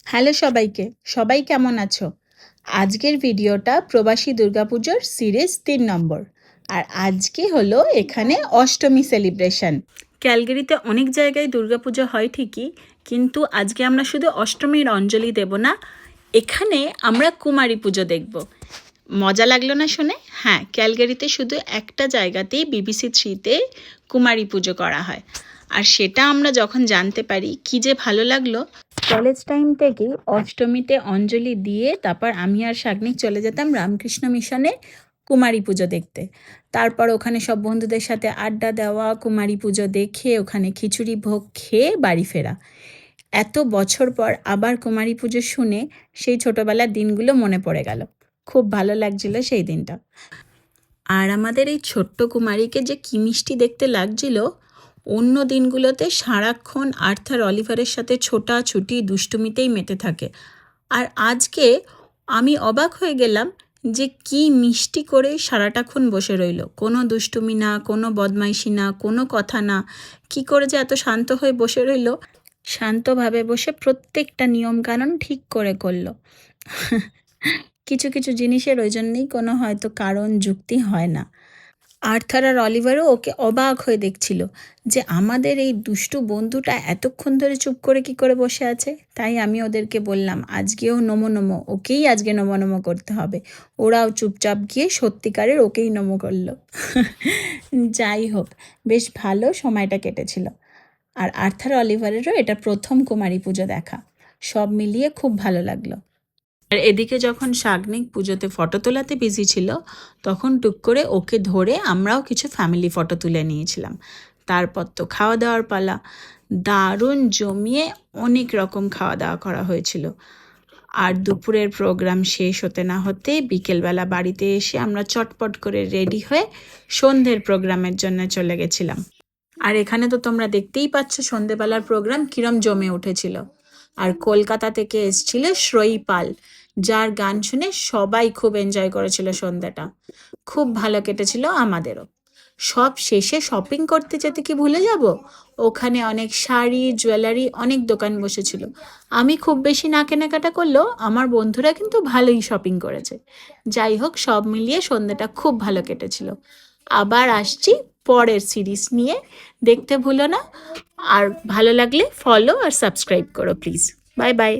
Hello সবাইকে, সবাই কেমন আছো? আজকের ভিডিওটা প্রবাসী দুর্গাপুজোর সিরিজ ৩ নম্বর। আর আজকে হলো এখানে অষ্টমী সেলিব্রেশন। ক্যালগেরিতে অনেক জায়গায় দুর্গাপুজো হয় ঠিকই, কিন্তু আজকে আমরা শুধু অষ্টমীর অঞ্জলি দেব না, এখানে আমরা কুমারী পুজো দেখব। মজা লাগলো না শুনে? হ্যাঁ, ক্যালগেরিতে শুধু একটা জায়গাতেই বিবিসি থ্রিতে কুমারী পুজো করা হয়। আর সেটা আমরা যখন জানতে পারি কী যে ভালো লাগলো। কলেজ টাইম থেকেই অষ্টমীতে অঞ্জলি দিয়ে তারপর আমি আর শাগ্নিক চলে যেতাম রামকৃষ্ণ মিশনে কুমারী পুজো দেখতে। তারপর ওখানে সব বন্ধুদের সাথে আড্ডা দেওয়া, কুমারী পুজো দেখে ওখানে খিচুড়ি ভোগ খেয়ে বাড়ি ফেরা। এত বছর পর আবার কুমারী পুজো শুনে সেই ছোটোবেলার দিনগুলো মনে পড়ে গেল। খুব ভালো লাগছিল সেই দিনটা। আর আমাদের এই ছোট্ট কুমারীকে যে কী মিষ্টি দেখতে লাগছিল। অন্য দিনগুলোতে সারাক্ষণ আর্থার অলিভারের সাথে ছোটাছুটি দুষ্টুমিতেই মেতে থাকে। আর আজকে আমি অবাক হয়ে গেলাম যে কি মিষ্টি করে সারাটাক্ষণ বসে রইল। কোনো দুষ্টুমি না, কোনো বদমাইশি না, কোনো কথা না। কি করে যে এত শান্ত হয়ে বসে রইল, শান্তভাবে বসে প্রত্যেকটা নিয়মকানুন ঠিক করে করলো। কিছু কিছু জিনিসের ওই জন্যেই কোনো হয়তো কারণ যুক্তি হয় না। আর্থার আর অলিভারও ওকে অবাক হয়ে দেখছিল যে আমাদের এই দুষ্টু বন্ধুটা এতক্ষণ ধরে চুপ করে কি করে বসে আছে। তাই আমি ওদেরকে বললাম আজকেও নমো নমো, ওকেই আজকে নমো নমো করতে হবে। ওরাও চুপচাপ গিয়ে সত্যিকারের ওকেই নমো করলো। যাই হোক, বেশ ভালো সময়টা কেটেছিল। আর আর্থার অলিভারেরও এটা প্রথম কুমারী পুজো দেখা। সব মিলিয়ে খুব ভালো লাগলো। আর এদিকে যখন শাগ্নিক পুজোতে ফটো তোলাতে বিজি ছিল, তখন টুক করে ওকে ধরে আমরাও কিছু ফ্যামিলি ফটো তুলে নিয়েছিলাম। তারপর তো খাওয়া দাওয়ার পালা। দারুণ জমিয়ে অনেক রকম খাওয়া দাওয়া করা হয়েছিল। আর দুপুরের প্রোগ্রাম শেষ হতে না হতে বিকেলবেলা বাড়িতে এসে আমরা চটপট করে রেডি হয়ে সন্ধ্যের প্রোগ্রামের জন্য চলে গেছিলাম। আর এখানে তো তোমরা দেখতেই পাচ্ছ সন্ধ্যেবেলার প্রোগ্রাম কিরম জমে উঠেছিল। আর কলকাতা থেকে এসেছিল শ্রয়ী পাল, যার গান শুনে সবাই খুব এনজয় করেছিল সন্ধ্যাটা। খুব ভালো কেটেছিল আমাদেরও। সব শেষে শপিং করতে যেতে কি ভুলে যাব? ওখানে অনেক শাড়ি, জুয়েলারি, অনেক দোকান বসেছিল। আমি খুব বেশি না কেনাকাটা করলেও আমার বন্ধুরা কিন্তু ভালোই শপিং করেছে। যাই হোক, সব মিলিয়ে সন্ধ্যাটা খুব ভালো কেটেছিল। আবার আসছি পরের সিরিজ নিয়ে, দেখতে ভুলো না। আর ভালো লাগলে ফলো আর সাবস্ক্রাইব করো প্লিজ। Bye bye.